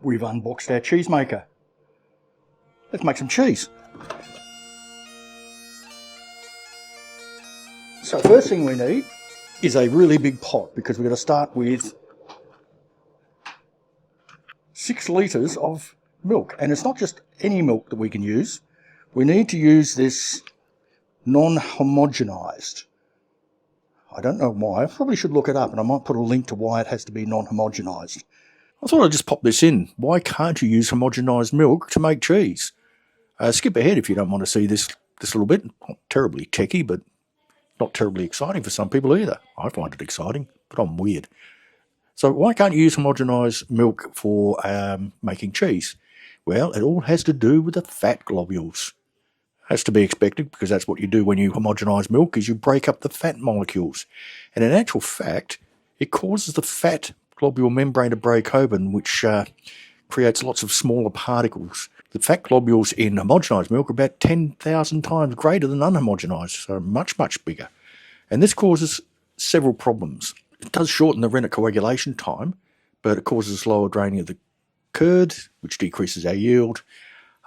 we've unboxed our cheese maker. Let's make some cheese. So first thing we need is a really big pot, because we're going to start with 6 litres of milk. And it's not just any milk that we can use. We need to use this non-homogenised. I don't know why. I probably should look it up, and I might put a link to why it has to be non-homogenised. I thought I'd just pop this in. Why can't you use homogenised milk to make cheese? Skip ahead if you don't want to see this little bit. Not terribly techie, but not terribly exciting for some people either. I find it exciting, but I'm weird. So why can't you use homogenised milk for making cheese? Well, it all has to do with the fat globules. Has to be expected, because that's what you do when you homogenise milk, is you break up the fat molecules. And in actual fact, it causes the fat globule membrane to break open, which creates lots of smaller particles. The fat globules in homogenised milk are about 10,000 times greater than unhomogenised, so much, much bigger. And this causes several problems. It does shorten the rennet coagulation time, but it causes slower draining of the curd, which decreases our yield,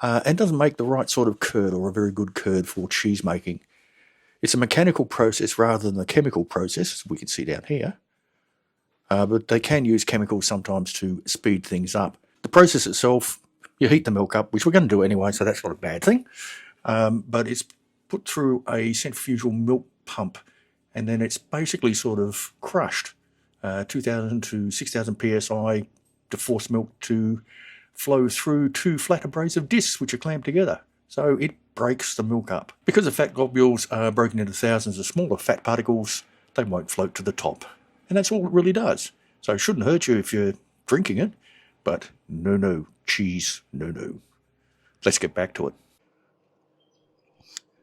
and doesn't make the right sort of curd, or a very good curd for cheese making. It's a mechanical process rather than a chemical process, as we can see down here. But they can use chemicals sometimes to speed things up. The process itself, you heat the milk up, which we're going to do anyway, so that's not a bad thing. But it's put through a centrifugal milk pump, and then it's basically sort of crushed, 2,000 to 6,000 psi, to force milk to flow through 2 flat abrasive discs which are clamped together. So it breaks the milk up. Because the fat globules are broken into thousands of smaller fat particles, they won't float to the top. And that's all it really does. So it shouldn't hurt you if you're drinking it, but no, cheese, no. Let's get back to it.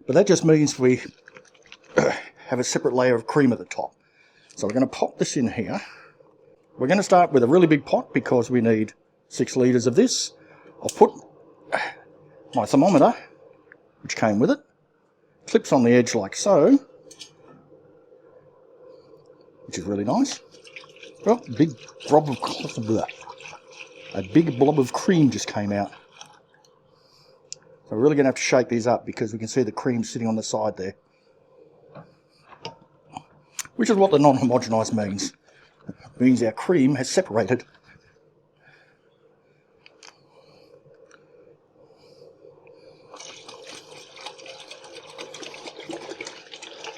But that just means we have a separate layer of cream at the top. So we're going to pop this in here. We're going to start with a really big pot, because we need 6 litres of this. I'll put my thermometer, which came with it, clips on the edge like so, which is really nice. Oh, a big blob of cream just came out. So we're really going to have to shake these up, because we can see the cream sitting on the side there, which is what the non-homogenised means. It means our cream has separated.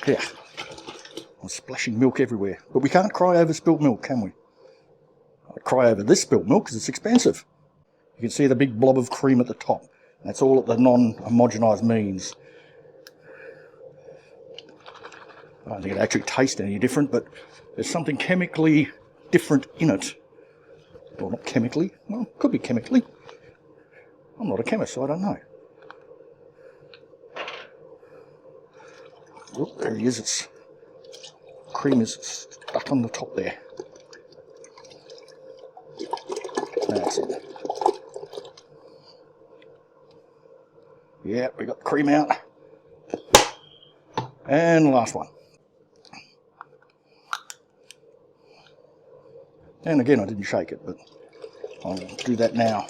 Yeah, I'm splashing milk everywhere. But we can't cry over spilt milk, can we? I cry over this spilt milk because it's expensive. You can see the big blob of cream at the top. That's all that the non-homogenised means. I don't think it actually tastes any different, but there's something chemically different in it. Well, not chemically. Well, it could be chemically. I'm not a chemist, so I don't know. Oh, there he is. It's cream is stuck on the top there. That's it. Yeah, we got the cream out. And the last one. And again, I didn't shake it, but I'll do that now.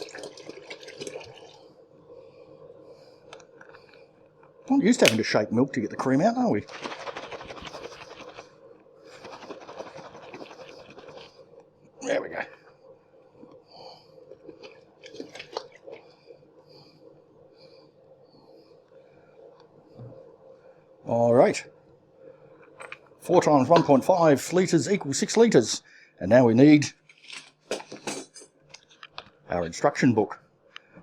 Not used to having to shake milk to get the cream out, are we? There we go. All right. 4 times 1.5 litres equals 6 litres. And now we need our instruction book.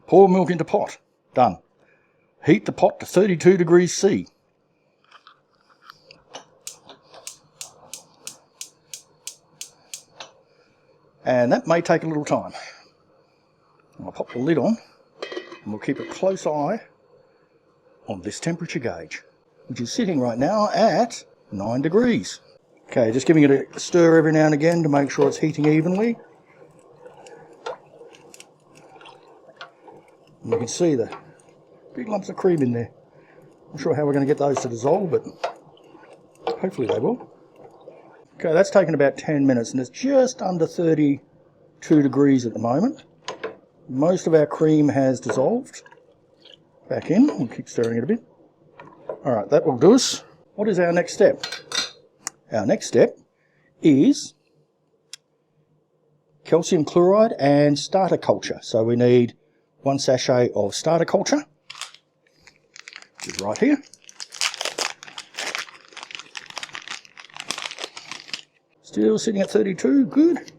Pour milk into pot. Done. Heat the pot to 32 degrees C. And that may take a little time. I'll pop the lid on, and we'll keep a close eye on this temperature gauge, which is sitting right now at 9 degrees. Okay, just giving it a stir every now and again to make sure it's heating evenly. And you can see the big lumps of cream in there. Not sure how we're going to get those to dissolve, but hopefully they will. Okay, that's taken about 10 minutes, and it's just under 32 degrees at the moment. Most of our cream has dissolved. Back in, we'll keep stirring it a bit. Alright, that will do us. What is our next step? Our next step is calcium chloride and starter culture. So we need 1 sachet of starter culture, which is right here. Still sitting at 32, good.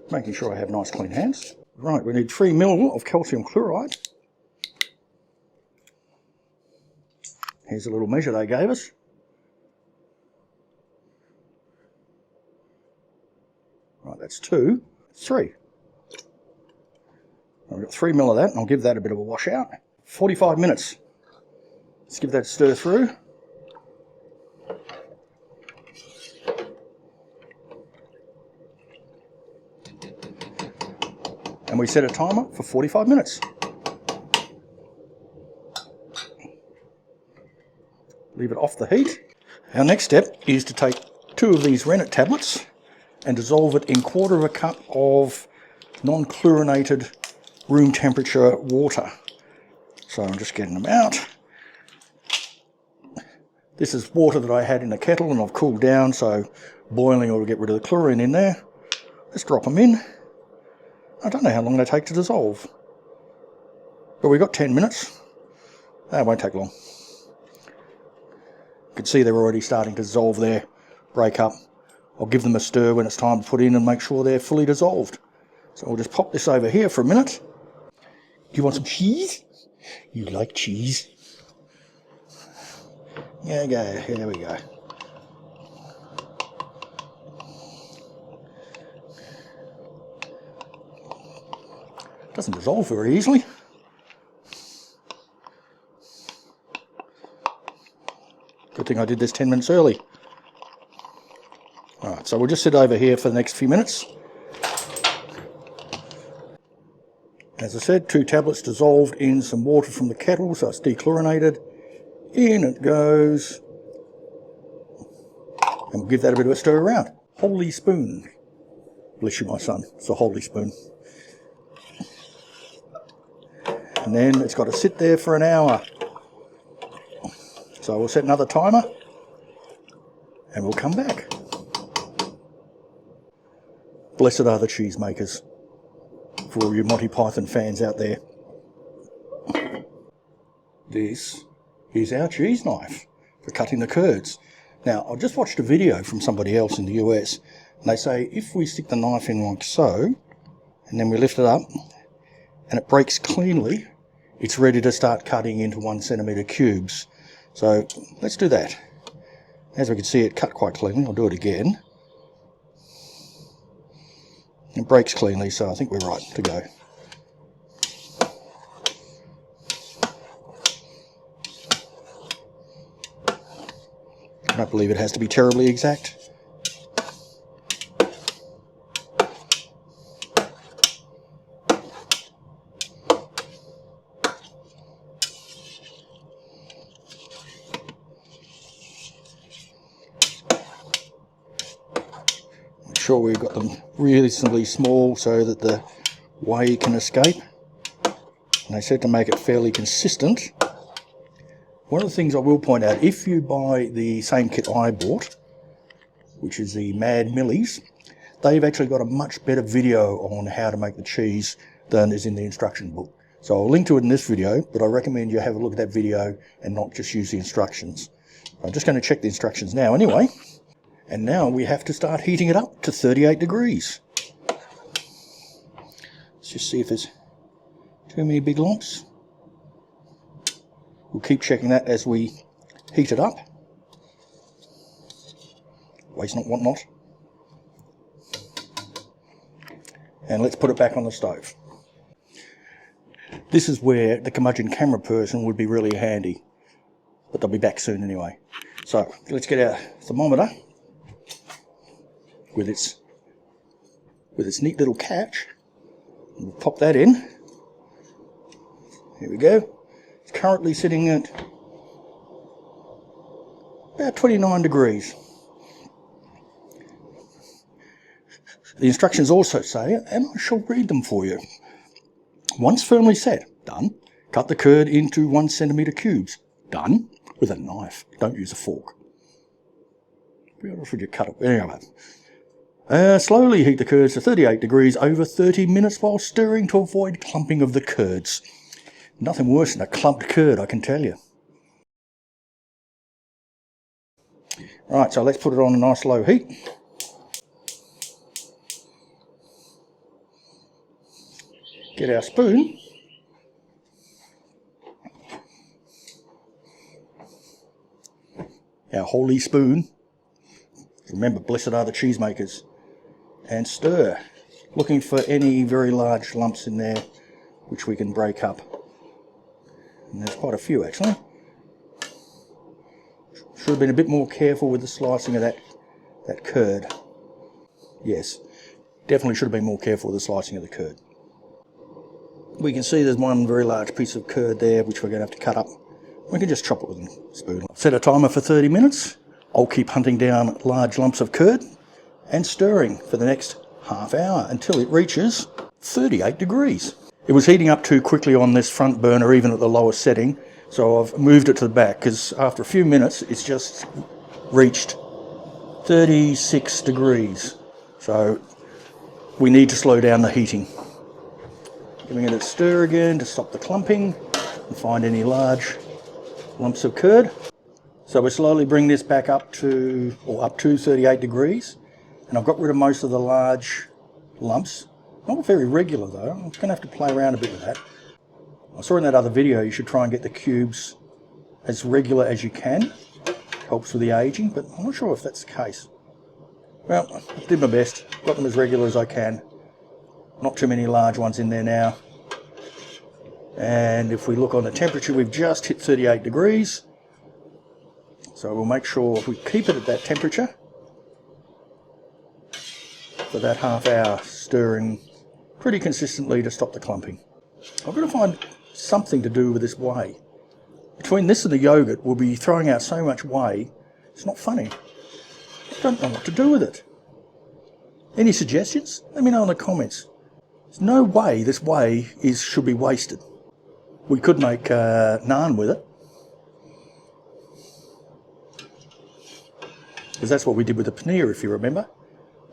Making sure I have nice clean hands. Right, we need 3 ml of calcium chloride. Here's a little measure they gave us. Right, that's 2. That's 3. I've got 3 ml of that, and I'll give that a bit of a wash out. 45 minutes. Let's give that a stir through. And we set a timer for 45 minutes. Leave it off the heat. Our next step is to take 2 of these rennet tablets and dissolve it in 1/4 cup of non-chlorinated room temperature water. So I'm just getting them out. This is water that I had in a kettle and I've cooled down, so boiling will get rid of the chlorine in there. Let's drop them in. I don't know how long they take to dissolve, but we've got 10 minutes. That won't take long. You can see they're already starting to dissolve there, break up. I'll give them a stir when it's time to put in and make sure they're fully dissolved. So we'll just pop this over here for a minute. Do you want some cheese? You like cheese? There we go, here we go. Doesn't dissolve very easily. Good thing I did this 10 minutes early. Alright, so we'll just sit over here for the next few minutes. As I said, 2 tablets dissolved in some water from the kettle, so it's dechlorinated. In it goes. And we'll give that a bit of a stir around. Holy spoon. Bless you, my son. It's a holy spoon. And then it's got to sit there for an hour. So we'll set another timer and we'll come back. Blessed are the cheesemakers, for all you Monty Python fans out there. This is our cheese knife for cutting the curds. Now, I just watched a video from somebody else in the US, and they say if we stick the knife in like so, and then we lift it up, and it breaks cleanly, it's ready to start cutting into 1 centimetre cubes. So let's do that. As we can see, it cut quite cleanly. I'll do it again. It breaks cleanly, so I think we're right to go. I don't believe it has to be terribly exact. Sure we've got them reasonably small so that the whey can escape. And they said to make it fairly consistent. One of the things I will point out, if you buy the same kit I bought, which is the Mad Millies, they've actually got a much better video on how to make the cheese than is in the instruction book. So I'll link to it in this video, but I recommend you have a look at that video and not just use the instructions. I'm just going to check the instructions now anyway. And now we have to start heating it up to 38 degrees. Let's just see if there's too many big lumps. We'll keep checking that as we heat it up. Waste not, want not. And let's put it back on the stove. This is where the Curmudgeon camera person would be really handy. But they'll be back soon anyway. So let's get our thermometer with its neat little catch. We'll pop that in. Here we go. It's currently sitting at about 29 degrees. The instructions also say, and I shall read them for you. Once firmly set, done. Cut the curd into 1 centimetre cubes, done. With a knife, don't use a fork. Where else would you cut it? Anyway. Slowly heat the curds to 38 degrees over 30 minutes while stirring to avoid clumping of the curds. Nothing worse than a clumped curd, I can tell you. Right, so let's put it on a nice low heat. Get our spoon. Our holy spoon. Remember, blessed are the cheesemakers. And stir. Looking for any very large lumps in there which we can break up. And there's quite a few actually. Should have been a bit more careful with the slicing of that curd. Yes, definitely should have been more careful with the slicing of the curd. We can see there's one very large piece of curd there which we're going to have to cut up. We can just chop it with a spoon. Set a timer for 30 minutes. I'll keep hunting down large lumps of curd and stirring for the next half hour until it reaches 38 degrees. It was heating up too quickly on this front burner, even at the lowest setting, so I've moved it to the back because after a few minutes it's just reached 36 degrees. So we need to slow down the heating. Giving it a stir again to stop the clumping and find any large lumps of curd. So we slowly bring this back up to 38 degrees, and I've got rid of most of the large lumps. Not very regular though, I'm going to have to play around a bit with that. I saw in that other video you should try and get the cubes as regular as you can. Helps with the aging, but I'm not sure if that's the case. Well, I did my best, got them as regular as I can. Not too many large ones in there now. And if we look on the temperature, we've just hit 38 degrees. So we'll make sure we keep it at that temperature for that half hour, stirring pretty consistently to stop the clumping. I've got to find something to do with this whey. Between this and the yogurt, we'll be throwing out so much whey, it's not funny. I don't know what to do with it. Any suggestions? Let me know in the comments. There's no way this whey should be wasted. We could make naan with it. Because that's what we did with the paneer, if you remember.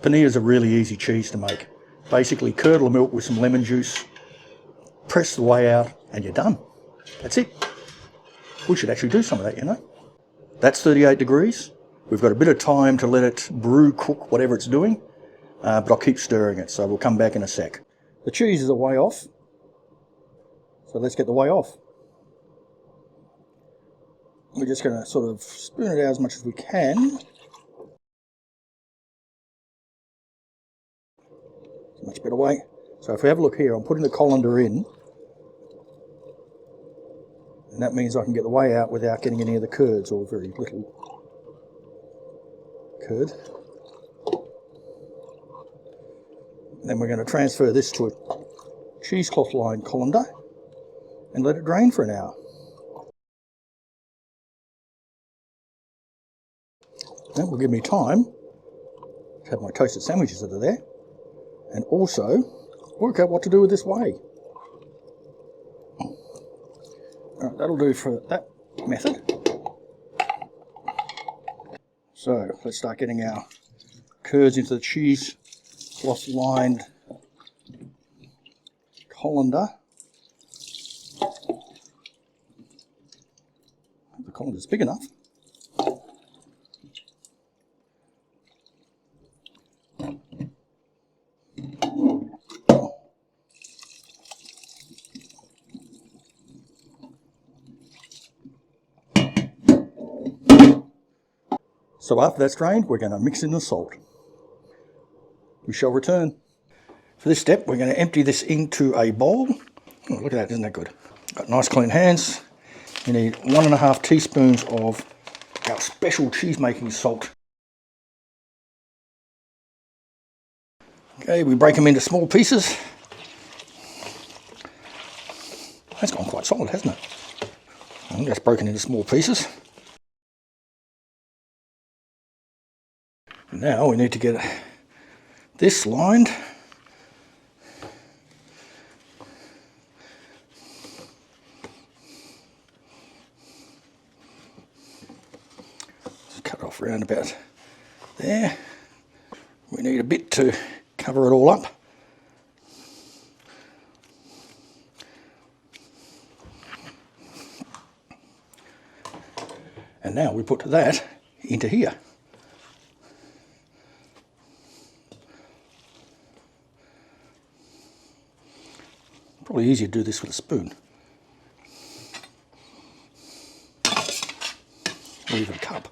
Paneer is a really easy cheese to make. Basically curdle milk with some lemon juice, press the whey out, and you're done. That's it. We should actually do some of that, you know. That's 38 degrees. We've got a bit of time to let it brew, cook, whatever it's doing. But I'll keep stirring it, so we'll come back in a sec. The cheese is a way off. So let's get the whey off. We're just going to sort of spoon it out as much as we can. Much better way. So if we have a look here, I'm putting the colander in, and that means I can get the whey out without getting any of the curds, or very little curd. Then we're going to transfer this to a cheesecloth lined colander and let it drain for an hour. That will give me time to have my toasted sandwiches that are there, and also work out what to do with this whey. Alright, that'll do for that method. So let's start getting our curds into the cheesecloth lined colander. The colander's big enough. So after that's drained, we're going to mix in the salt. We shall return. For this step, we're going to empty this into a bowl. Oh, look at that, isn't that good? Got nice clean hands. You need 1.5 teaspoons of our special cheese-making salt. Okay, we break them into small pieces. That's gone quite solid, hasn't it? And just broken into small pieces. Now we need to get this lined. Just cut off around about there. We need a bit to cover it all up. And now we put that into here. Probably easier to do this with a spoon. Or even a cup.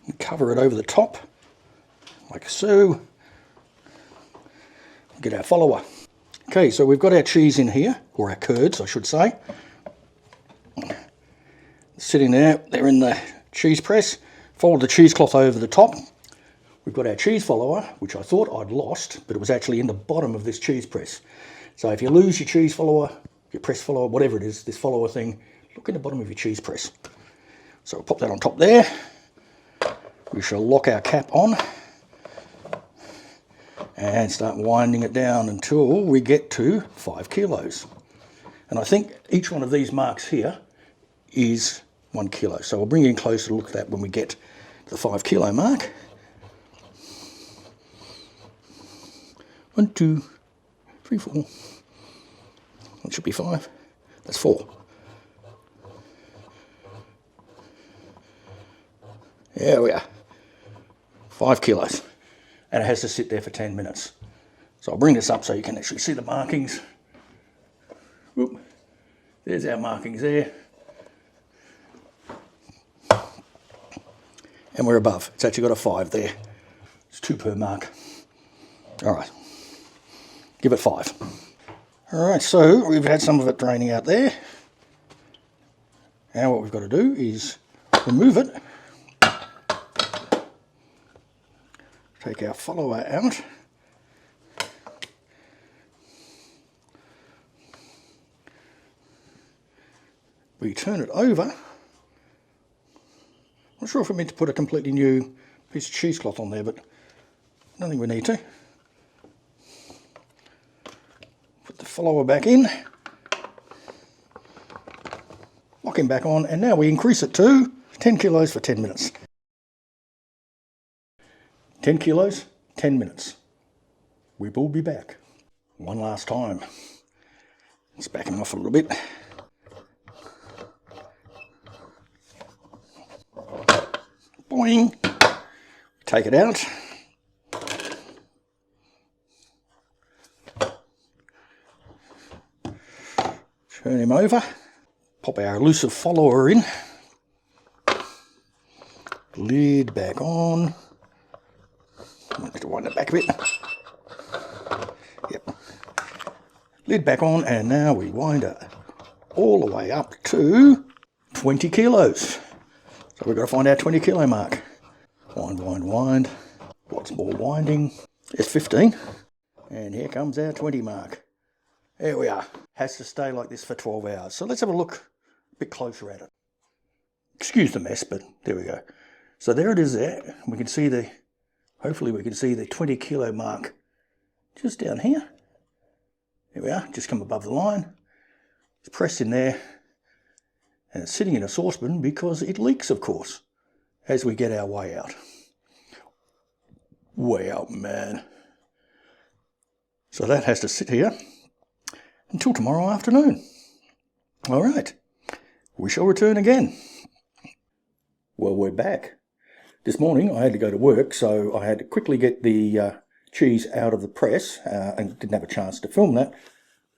And cover it over the top, like so. Get our follower. Okay, so we've got our cheese in here, or our curds I should say. Sitting there, they're in the cheese press. Fold the cheesecloth over the top. We've got our cheese follower, which I thought I'd lost, but it was actually in the bottom of this cheese press. So if you lose your cheese follower, your press follower, whatever it is, this follower thing, look in the bottom of your cheese press. So we'll pop that on top there. We shall lock our cap on and start winding it down until we get to 5 kilos. And I think each one of these marks here is 1 kilo. So we'll bring in closer to look at that when we get to the 5 kilo mark. 1, 2, 3, 4. That should be 5. That's 4. There we are. 5 kilos. And it has to sit there for 10 minutes. So I'll bring this up so you can actually see the markings. Whoop. There's our markings there. And we're above. It's actually got a 5 there. It's 2 per mark. All right. Give it 5. All right, so we've had some of it draining out there. Now what we've got to do is remove it. Take our follower out. We turn it over. I'm not sure if I meant to put a completely new piece of cheesecloth on there, but I don't think we need to. Put the follower back in. Lock him back on, and now we increase it to 10 kilos for 10 minutes. 10 kilos, 10 minutes. We will be back. One last time. Let's back him off a little bit. Boing. Take it out. Turn him over. Pop our elusive follower in. Lid back on. I have to wind it back a bit. Yep. Lid back on, and now we wind it all the way up to 20 kilos. So we've got to find our 20 kilo mark. Wind, wind, wind. Lots more winding. There's 15. And here comes our 20 mark. There we are. Has to stay like this for 12 hours. So let's have a look a bit closer at it. Excuse the mess, but there we go. So there it is there. We can see the, hopefully we can see the 20 kilo mark just down here. There we are, just come above the line. It's pressed in there. And it's sitting in a saucepan because it leaks, of course, as we get our whey out. Way out, man. So that has to sit here until tomorrow afternoon. All right, we shall return again. Well, we're back. This morning I had to go to work, so I had to quickly get the cheese out of the press and didn't have a chance to film that.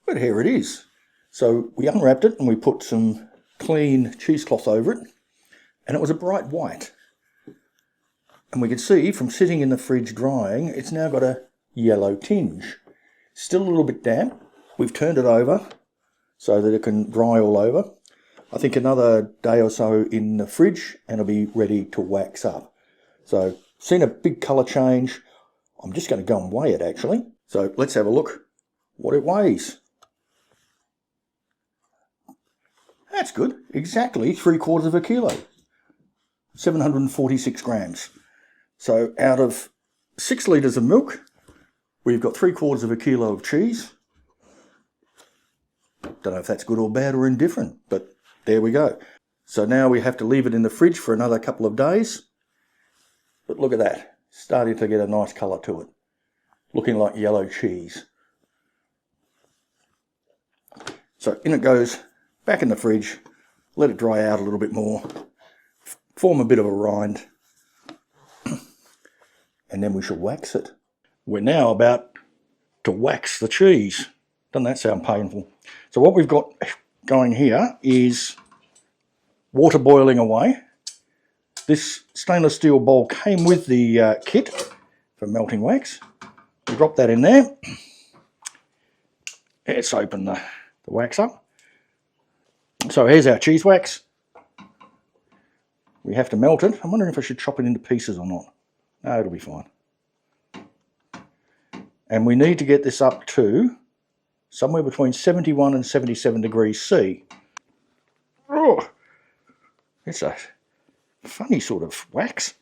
But here it is. So we unwrapped it and we put some clean cheesecloth over it, and it was a bright white. And we can see from sitting in the fridge drying, it's now got a yellow tinge. Still a little bit damp. We've turned it over so that it can dry all over. I think another day or so in the fridge and it'll be ready to wax up. So, seen a big colour change. I'm just going to go and weigh it actually. So let's have a look what it weighs. That's good. Exactly 3/4 of a kilo. 746 grams. So out of 6 litres of milk, we've got 3/4 of a kilo of cheese. Don't know if that's good or bad or indifferent, but there we go. So now we have to leave it in the fridge for another couple of days. But look at that, starting to get a nice colour to it. Looking like yellow cheese. So in it goes, back in the fridge, let it dry out a little bit more, form a bit of a rind, and then we shall wax it. We're now about to wax the cheese. Doesn't that sound painful? So what we've got going here is water boiling away. This stainless steel bowl came with the kit for melting wax. We drop that in there. Let's open the wax up. So here's our cheese wax. We have to melt it. I'm wondering if I should chop it into pieces or not. No, it'll be fine. And we need to get this up to somewhere between 71 and 77 degrees C. Oh, it's a funny sort of wax.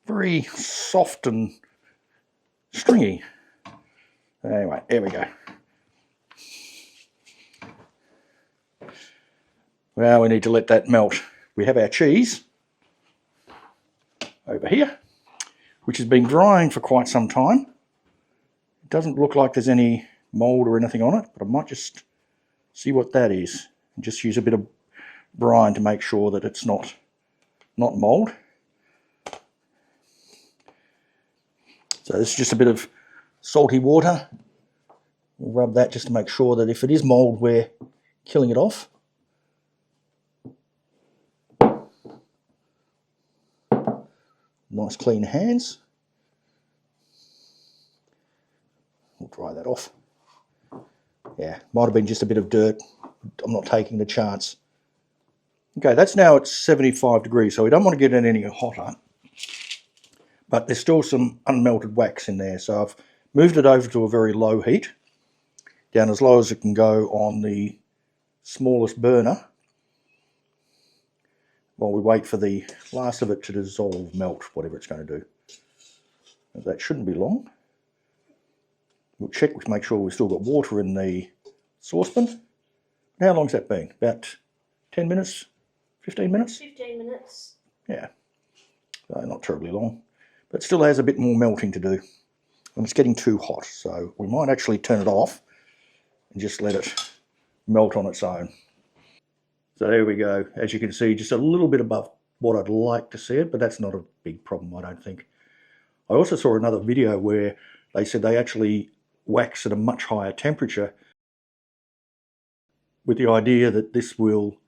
Very soft and stringy. Anyway, there we go. Well, we need to let that melt. We have our cheese over here, which has been drying for quite some time. It doesn't look like there's any mould or anything on it, but I might just see what that is. And just use a bit of brine to make sure that it's not mould. So this is just a bit of salty water. We'll rub that just to make sure that if it is mould, we're killing it off. Nice clean hands. We'll dry that off. Yeah, might have been just a bit of dirt. I'm not taking the chance. Okay, that's now at 75 degrees, so we don't want to get it any hotter. But there's still some unmelted wax in there, so I've moved it over to a very low heat, down as low as it can go on the smallest burner, while we wait for the last of it to dissolve, melt, whatever it's going to do. That shouldn't be long. We'll check to make sure we've still got water in the saucepan. How long's that been? About 10 minutes? 15 minutes? 15 minutes. Yeah, so not terribly long. But still has a bit more melting to do. And it's getting too hot, so we might actually turn it off and just let it melt on its own. So there we go. As you can see, just a little bit above what I'd like to see it, but that's not a big problem, I don't think. I also saw another video where they said they actually wax at a much higher temperature with the idea that this will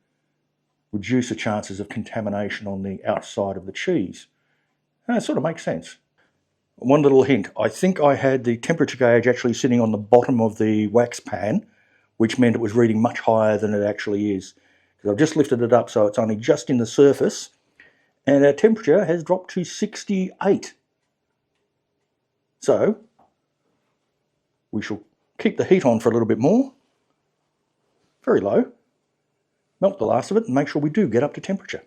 reduce the chances of contamination on the outside of the cheese. And it sort of makes sense. One little hint, I think I had the temperature gauge actually sitting on the bottom of the wax pan, which meant it was reading much higher than it actually is. I've just lifted it up so it's only just in the surface, and our temperature has dropped to 68. So we shall keep the heat on for a little bit more, very low, melt the last of it and make sure we do get up to temperature.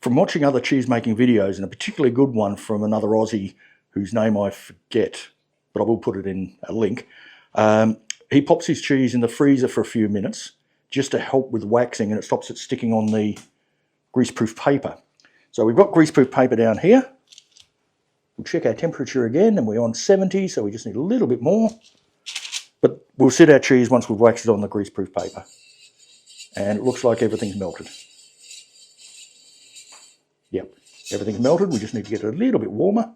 From watching other cheese making videos, and a particularly good one from another Aussie whose name I forget, but I will put it in a link, he pops his cheese in the freezer for a few minutes just to help with waxing, and it stops it sticking on the greaseproof paper. So we've got greaseproof paper down here. We'll check our temperature again, and we're on 70, so we just need a little bit more. But we'll sit our cheese once we've waxed it on the greaseproof paper. And it looks like everything's melted. Yep, everything's melted. We just need to get it a little bit warmer.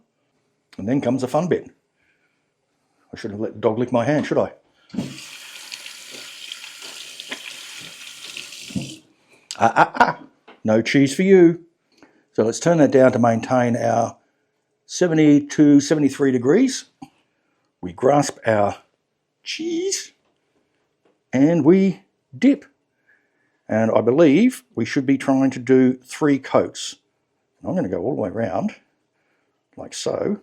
And then comes the fun bit. I shouldn't have let the dog lick my hand, should I? No cheese for you. So let's turn that down to maintain our 70 to 73 degrees. We grasp our cheese and we dip. And I believe we should be trying to do 3 coats. I'm going to go all the way around, like so.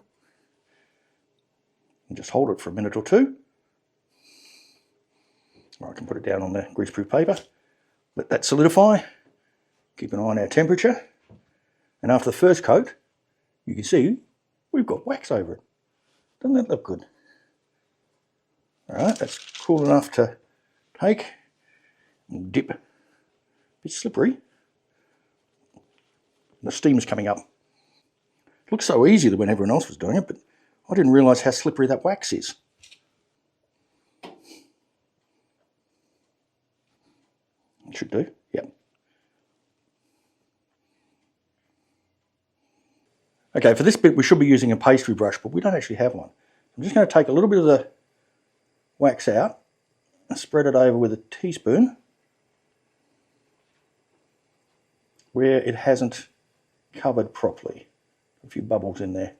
And just hold it for a minute or two. Or I can put it down on the greaseproof paper, let that solidify, keep an eye on our temperature, and after the first coat, you can see we've got wax over it. Doesn't that look good? Alright, that's cool enough to take. We'll dip. A bit slippery. The steam's coming up. It looks so easy when everyone else was doing it, but I didn't realise how slippery that wax is. It should do, yep. Okay, for this bit we should be using a pastry brush, but we don't actually have one. I'm just going to take a little bit of the wax out and spread it over with a teaspoon where it hasn't covered properly. A few bubbles in there.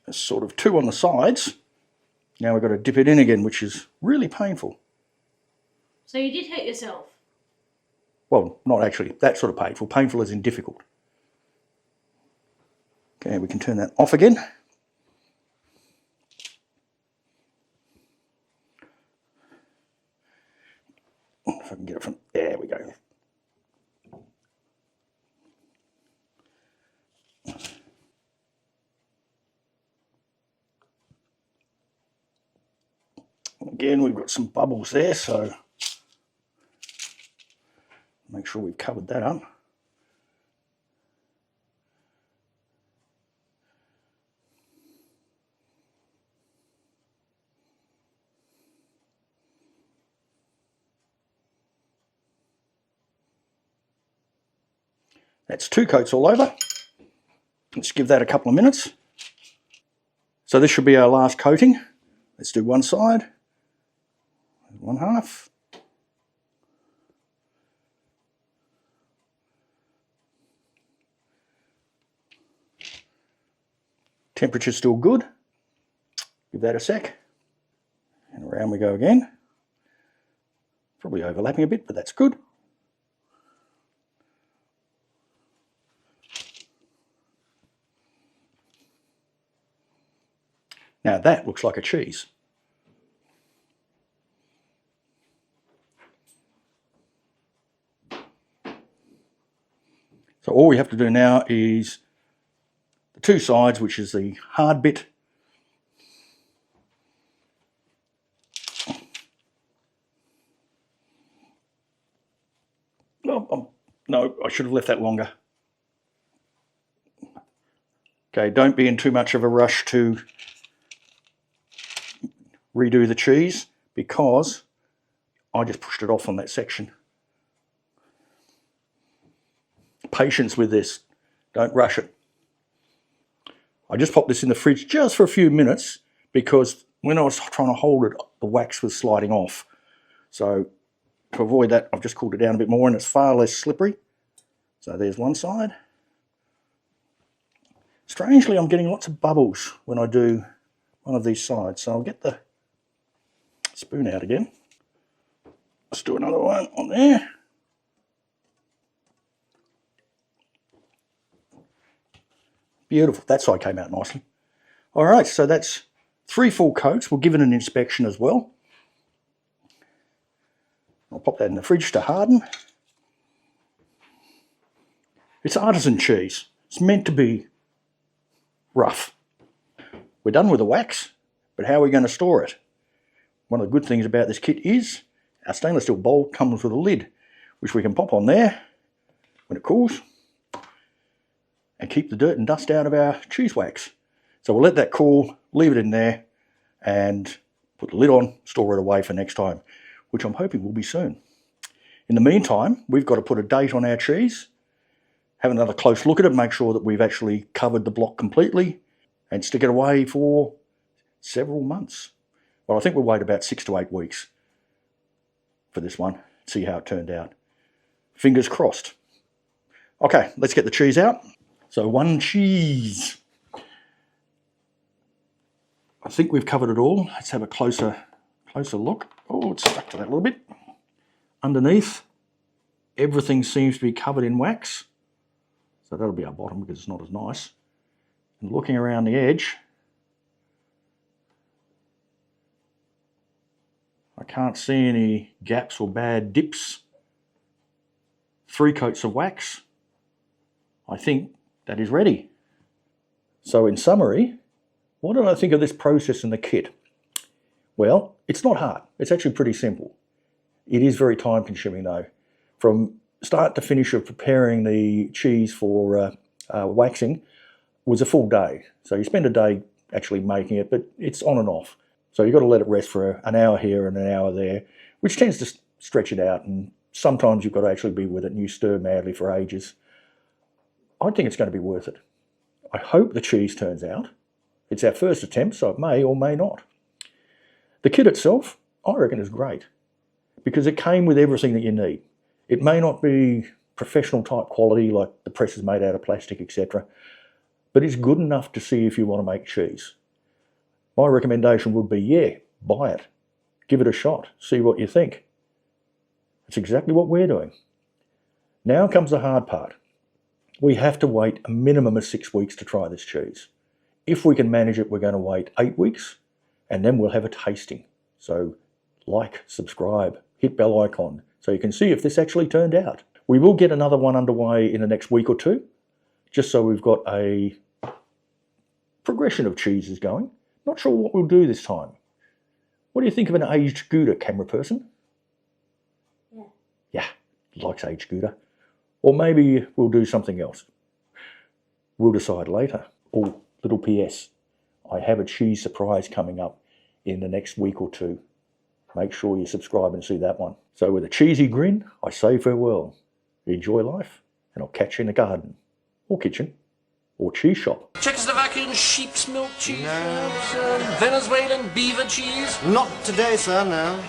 There's sort of two on the sides. Now we've got to dip it in again, which is really painful. So you did hurt yourself? Well, not actually that sort of painful. Painful as in difficult. Okay, we can turn that off again. If I can get it from, there we go. Again, we've got some bubbles there, so make sure we've covered that up. That's 2 coats all over. Let's give that a couple of minutes. So this should be our last coating. Let's do one side, one half. Temperature's still good. Give that a sec. And around we go again. Probably overlapping a bit, but that's good. Now that looks like a cheese. So all we have to do now is the 2 sides, which is the hard bit. Oh, no, I should have left that longer. Okay, don't be in too much of a rush to redo the cheese because I just pushed it off on that section. Patience with this, don't rush it. I just popped this in the fridge just for a few minutes because when I was trying to hold it, the wax was sliding off. So to avoid that, I've just cooled it down a bit more and it's far less slippery. So there's one side. Strangely, I'm getting lots of bubbles when I do one of these sides. So I'll get the spoon out again. Let's do another one on there. Beautiful, that side came out nicely. All right, so that's 3 full coats. We'll give it an inspection as well. I'll pop that in the fridge to harden. It's artisan cheese. It's meant to be rough. We're done with the wax, but how are we going to store it? One of the good things about this kit is our stainless steel bowl comes with a lid, which we can pop on there when it cools and keep the dirt and dust out of our cheese wax. So we'll let that cool, leave it in there and put the lid on, store it away for next time, which I'm hoping will be soon. In the meantime, we've got to put a date on our cheese, have another close look at it, make sure that we've actually covered the block completely and stick it away for several months. Well, I think we'll wait about 6 to 8 weeks for this one, see how it turned out. Fingers crossed. Okay, let's get the cheese out. So 1 cheese. I think we've covered it all. Let's have a closer look. Oh, it's stuck to that a little bit. Underneath, everything seems to be covered in wax. So that'll be our bottom because it's not as nice. And looking around the edge, I can't see any gaps or bad dips. 3 coats of wax. I think that is ready. So in summary, what did I think of this process in the kit? Well, it's not hard. It's actually pretty simple. It is very time consuming though. From start to finish of preparing the cheese for waxing was a full day. So you spend a day actually making it, but it's on and off. So you've got to let it rest for an hour here and an hour there, which tends to stretch it out, and sometimes you've got to actually be with it and you stir madly for ages. I think it's going to be worth it. I hope the cheese turns out. It's our first attempt, so it may or may not. The kit itself, I reckon, is great because it came with everything that you need. It may not be professional type quality like the press is made out of plastic, etc., but it's good enough to see if you want to make cheese. My recommendation would be, yeah, buy it. Give it a shot. See what you think. It's exactly what we're doing. Now comes the hard part. We have to wait a minimum of 6 weeks to try this cheese. If we can manage it, we're going to wait 8 weeks, and then we'll have a tasting. So like, subscribe, hit bell icon, so you can see if this actually turned out. We will get another one underway in the next week or two, just so we've got a progression of cheeses going. Not sure what we'll do this time. What do you think of an aged Gouda, camera person? Yeah. Yeah, likes aged Gouda. Or maybe we'll do something else. We'll decide later. Oh, little PS. I have a cheese surprise coming up in the next week or two. Make sure you subscribe and see that one. So with a cheesy grin, I say farewell. Enjoy life, and I'll catch you in the garden, or kitchen, or cheese shop. Czechoslovakian sheep's milk cheese, perhaps? Venezuelan beaver cheese? Not today, sir, no.